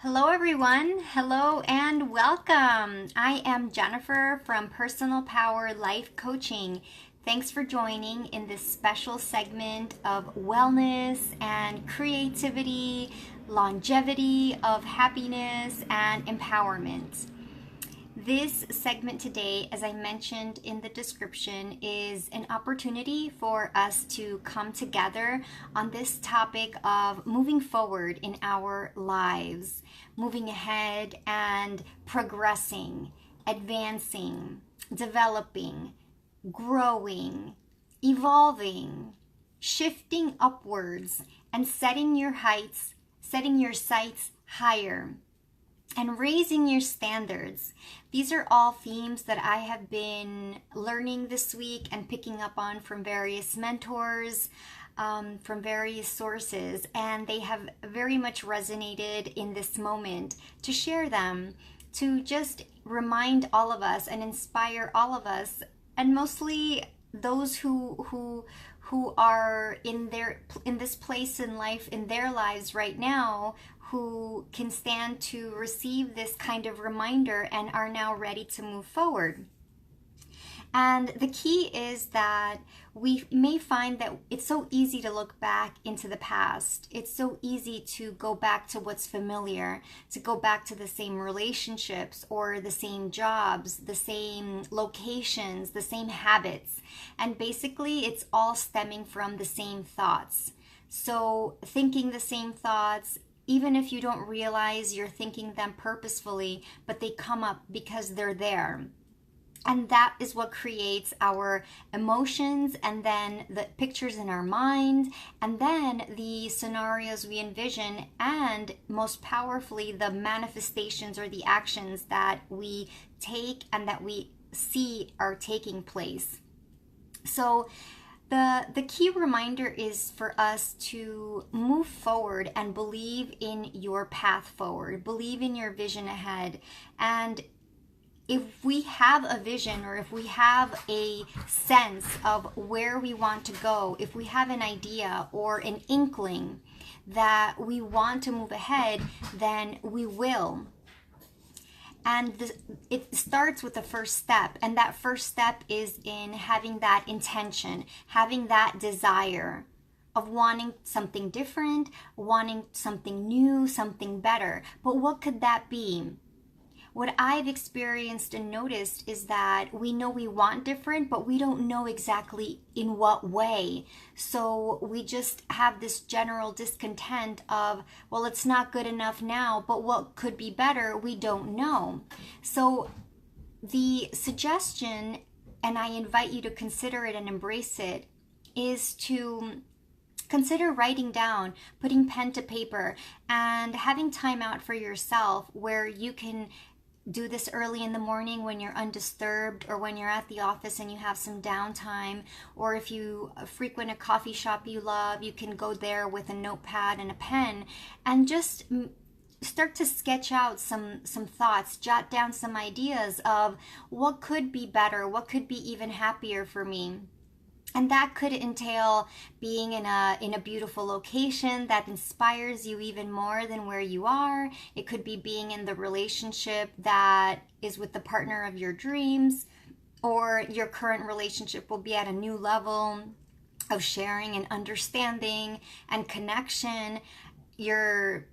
Hello, everyone. Hello and welcome. I am Jennifer from Personal Power Life Coaching. Thanks for joining in this special segment of wellness and creativity, longevity of happiness and empowerment. This segment today, as I mentioned in the description, is an opportunity for us to come together on this topic of moving forward in our lives, moving ahead and progressing, advancing, developing, growing, evolving, shifting upwards, and setting your sights higher and raising your standards. These are all themes that I have been learning this week and picking up on from various mentors, from various sources, and they have very much resonated in this moment to share them, to just remind all of us and inspire all of us, and mostly those who are in this place in life, in their lives right now, who can stand to receive this kind of reminder and are now ready to move forward. And the key is that we may find that it's so easy to look back into the past. It's so easy to go back to what's familiar, to go back to the same relationships or the same jobs, the same locations, the same habits. And basically, it's all stemming from the same thoughts. So thinking the same thoughts, even if you don't realize you're thinking them purposefully, but they come up because they're there. And that is what creates our emotions, and then the pictures in our mind, and then the scenarios we envision, and most powerfully, the manifestations or the actions that we take and that we see are taking place. So the key reminder is for us to move forward and believe in your path forward, believe in your vision ahead. And if we have a vision, or if we have a sense of where we want to go, if we have an idea or an inkling that we want to move ahead, then we will. And it starts with the first step. And that first step is in having that intention, having that desire of wanting something different, wanting something new, something better. But what could that be? What I've experienced and noticed is that we know we want different, but we don't know exactly in what way. So we just have this general discontent of, well, it's not good enough now, but what could be better, we don't know. So the suggestion, and I invite you to consider it and embrace it, is to consider writing down, putting pen to paper, and having time out for yourself where you can do this early in the morning when you're undisturbed, or when you're at the office and you have some downtime, or if you frequent a coffee shop you love, you can go there with a notepad and a pen and just start to sketch out some thoughts, jot down some ideas of what could be better, what could be even happier for me. And that could entail being in a beautiful location that inspires you even more than where you are. It could be being in the relationship that is with the partner of your dreams, or your current relationship will be at a new level of sharing and understanding and connection. Your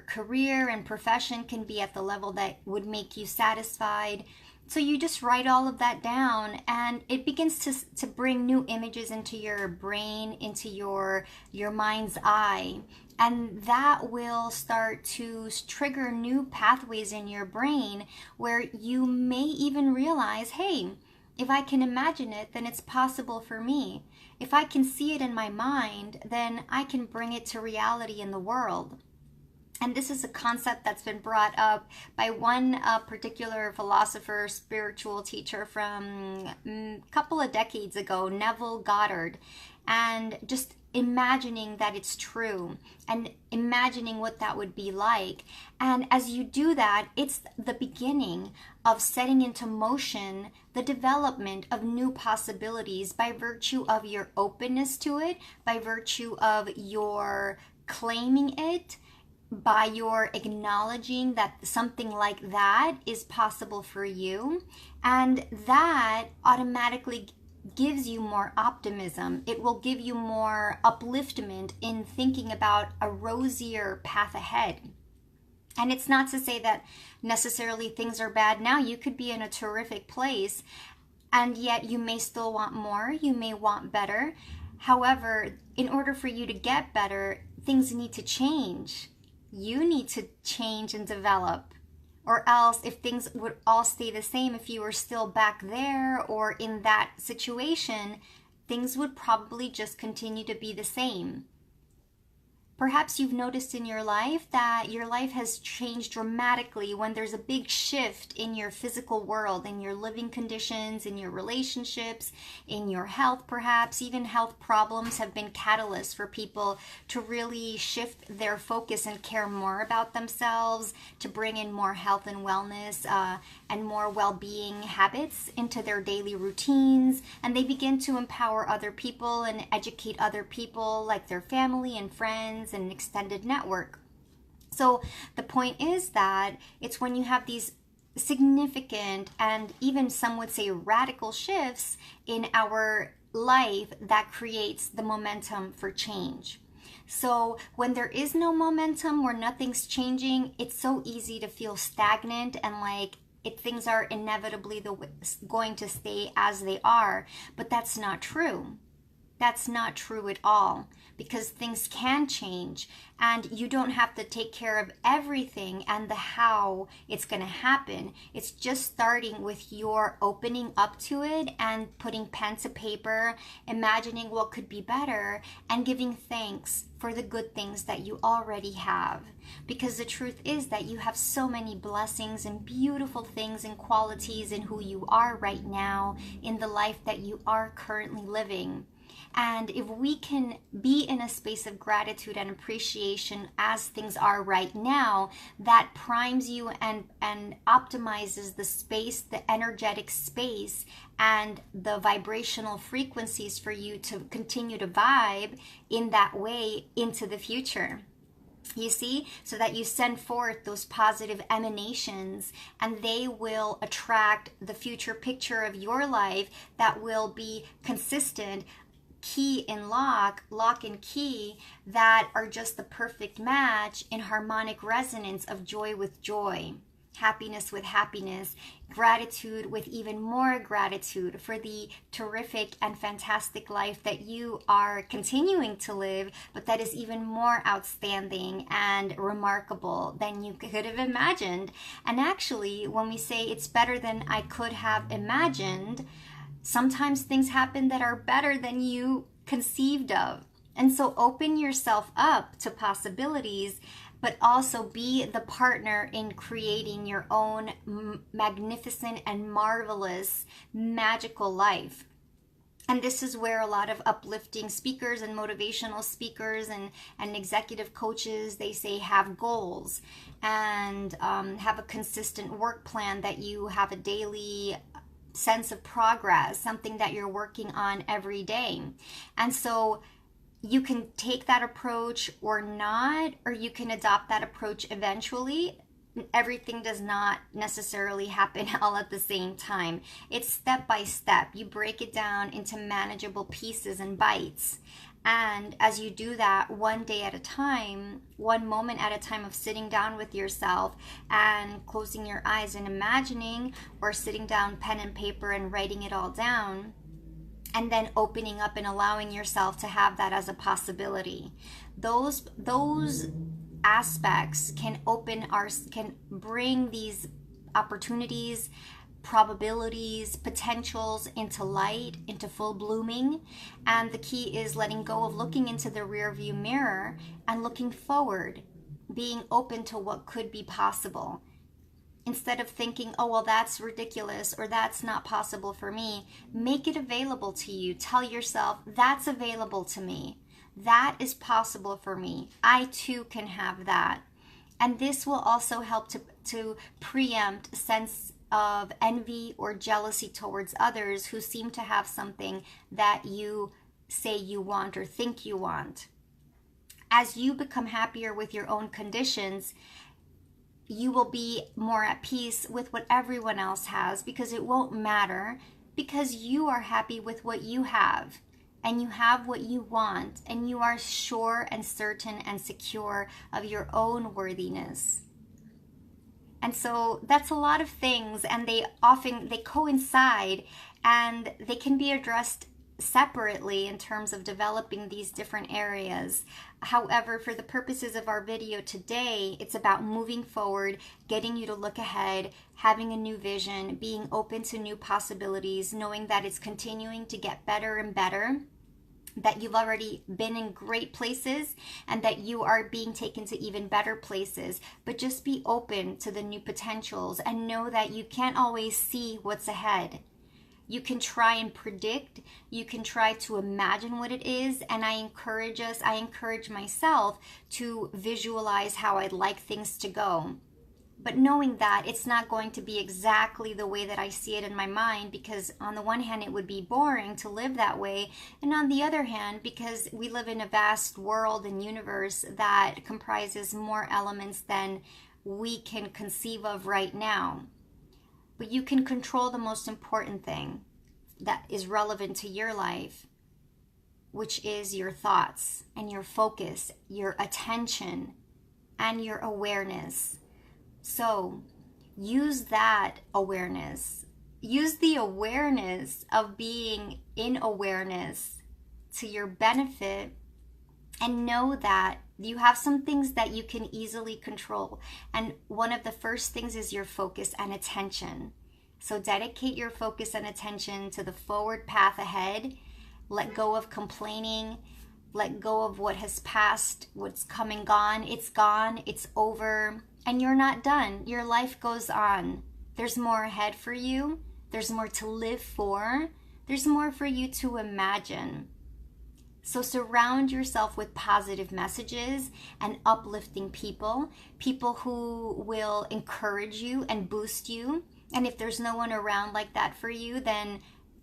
career and profession can be at the level that would make you satisfied. So you just write all of that down, and it begins to bring new images into your brain, into your mind's eye. And that will start to trigger new pathways in your brain where you may even realize, hey, if I can imagine it, then it's possible for me. If I can see it in my mind, then I can bring it to reality in the world. And this is a concept that's been brought up by one particular philosopher, spiritual teacher from a couple of decades ago, Neville Goddard. And just imagining that it's true and imagining what that would be like. And as you do that, it's the beginning of setting into motion the development of new possibilities by virtue of your openness to it, by virtue of your claiming it, by your acknowledging that something like that is possible for you, and that automatically gives you more optimism. It will give you more upliftment in thinking about a rosier path ahead. And it's not to say that necessarily things are bad now. You could be in a terrific place, and yet you may still want more. You may want better. However, in order for you to get better, things need to change. You need to change and develop. Or else, if things would all stay the same, if you were still back there or in that situation, things would probably just continue to be the same. Perhaps you've noticed in your life that your life has changed dramatically when there's a big shift in your physical world, in your living conditions, in your relationships, in your health perhaps. Even health problems have been catalysts for people to really shift their focus and care more about themselves, to bring in more health and wellness and more well-being habits into their daily routines. And they begin to empower other people and educate other people, like their family and friends and an extended network. So the point is that it's when you have these significant and even some would say radical shifts in our life that creates the momentum for change. So when there is no momentum, where nothing's changing, it's so easy to feel stagnant and like things are inevitably going to stay as they are. But that's not true. That's not true at all, because things can change and you don't have to take care of everything and the how it's going to happen. It's just starting with your opening up to it and putting pen to paper, imagining what could be better, and giving thanks for the good things that you already have. Because the truth is that you have so many blessings and beautiful things and qualities in who you are right now, in the life that you are currently living. And if we can be in a space of gratitude and appreciation as things are right now, that primes you and optimizes the space, the energetic space, and the vibrational frequencies for you to continue to vibe in that way into the future. You see, so that you send forth those positive emanations and they will attract the future picture of your life that will be consistent, key and lock and key, that are just the perfect match in harmonic resonance of joy with joy, happiness with happiness, gratitude with even more gratitude for the terrific and fantastic life that you are continuing to live, but that is even more outstanding and remarkable than you could have imagined. And actually, when we say it's better than I could have imagined, sometimes things happen that are better than you conceived of. And so open yourself up to possibilities, but also be the partner in creating your own magnificent and marvelous, magical life. And this is where a lot of uplifting speakers and motivational speakers and executive coaches, they say have goals and have a consistent work plan, that you have a daily sense of progress, something that you're working on every day. And so you can take that approach or not, or you can adopt that approach eventually. Everything does not necessarily happen all at the same time. It's step by step. You break it down into manageable pieces and bites. And as you do that, one day at a time, one moment at a time of sitting down with yourself and closing your eyes and imagining, or sitting down pen and paper and writing it all down, and then opening up and allowing yourself to have that as a possibility. Those aspects can bring these opportunities, probabilities, potentials into light, into full blooming. And the key is letting go of looking into the rear view mirror and looking forward, being open to what could be possible. Instead of thinking, oh, well, that's ridiculous or that's not possible for me, make it available to you. Tell yourself, that's available to me. That is possible for me. I too can have that. And this will also help to preempt a sense of envy or jealousy towards others who seem to have something that you say you want or think you want. as you become happier with your own conditions, you will be more at peace with what everyone else has, because it won't matter, because you are happy with what you have, and you have what you want, and you are sure and certain and secure of your own worthiness. And so that's a lot of things, and they coincide, and they can be addressed separately in terms of developing these different areas. However, for the purposes of our video today, it's about moving forward, getting you to look ahead, having a new vision, being open to new possibilities, knowing that it's continuing to get better and better, that you've already been in great places, and that you are being taken to even better places. But just be open to the new potentials, and know that you can't always see what's ahead. You can try and predict, you can try to imagine what it is, and I encourage myself to visualize how I'd like things to go. But knowing that it's not going to be exactly the way that I see it in my mind, because on the one hand, it would be boring to live that way. And on the other hand, because we live in a vast world and universe that comprises more elements than we can conceive of right now. But you can control the most important thing that is relevant to your life, which is your thoughts and your focus, your attention, and your awareness. So use that awareness. Use the awareness of being in awareness to your benefit, and know that you have some things that you can easily control. And one of the first things is your focus and attention. So dedicate your focus and attention to the forward path ahead. Let go of complaining. Let go of what has passed, what's come and gone. It's gone, it's over, and you're not done. Your life goes on. There's more ahead for you. There's more to live for. There's more for you to imagine. So surround yourself with positive messages and uplifting people who will encourage you and boost you. And if there's no one around like that for you, then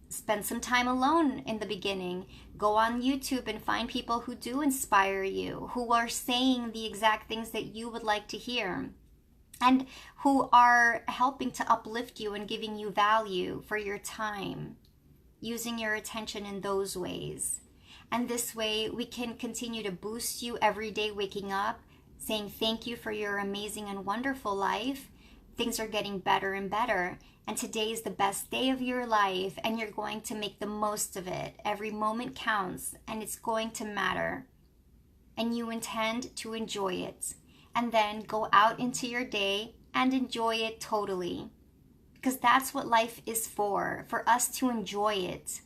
spend some time alone in the beginning. Go on YouTube and find people who do inspire you, who are saying the exact things that you would like to hear, and who are helping to uplift you and giving you value for your time, using your attention in those ways. And this way, we can continue to boost you every day waking up, saying thank you for your amazing and wonderful life. Things are getting better and better. And today is the best day of your life, and you're going to make the most of it. Every moment counts, and it's going to matter. And you intend to enjoy it. And then go out into your day and enjoy it totally. Because that's what life is for us to enjoy it.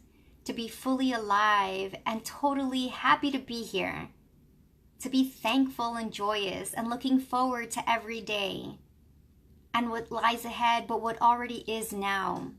To be fully alive and totally happy to be here. To be thankful and joyous and looking forward to every day. And what lies ahead, but what already is now.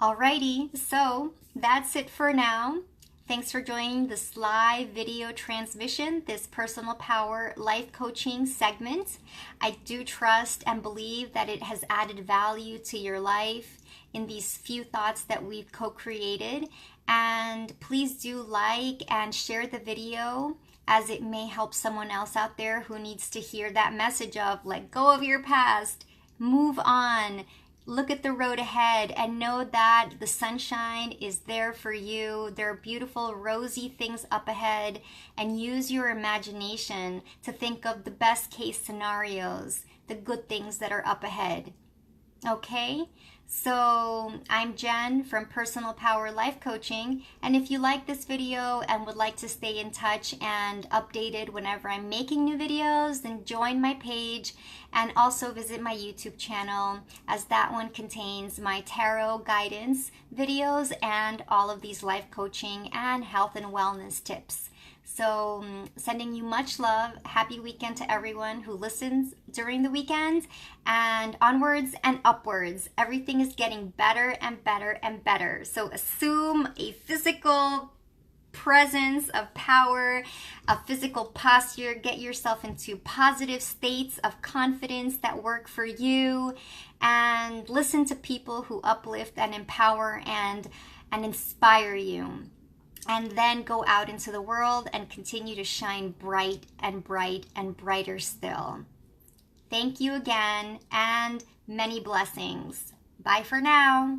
Alrighty, so that's it for now. Thanks for joining this live video transmission, this personal power life coaching segment. I do trust and believe that it has added value to your life in these few thoughts that we've co-created. And please do like and share the video, as it may help someone else out there who needs to hear that message of let go of your past, move on, look at the road ahead, and know that the sunshine is there for you. There are beautiful rosy things up ahead, and use your imagination to think of the best case scenarios, the good things that are up ahead. Okay? So I'm Jen from Personal Power Life Coaching, and if you like this video and would like to stay in touch and updated whenever I'm making new videos, then join my page and also visit my YouTube channel, as that one contains my tarot guidance videos and all of these life coaching and health and wellness tips. So sending you much love. Happy weekend to everyone who listens during the weekend, and onwards and upwards. Everything is getting better and better and better. So assume a physical presence of power, a physical posture. Get yourself into positive states of confidence that work for you, and listen to people who uplift and empower and inspire you. and then go out into the world and continue to shine bright and bright and brighter still. Thank you again, and many blessings. Bye for now.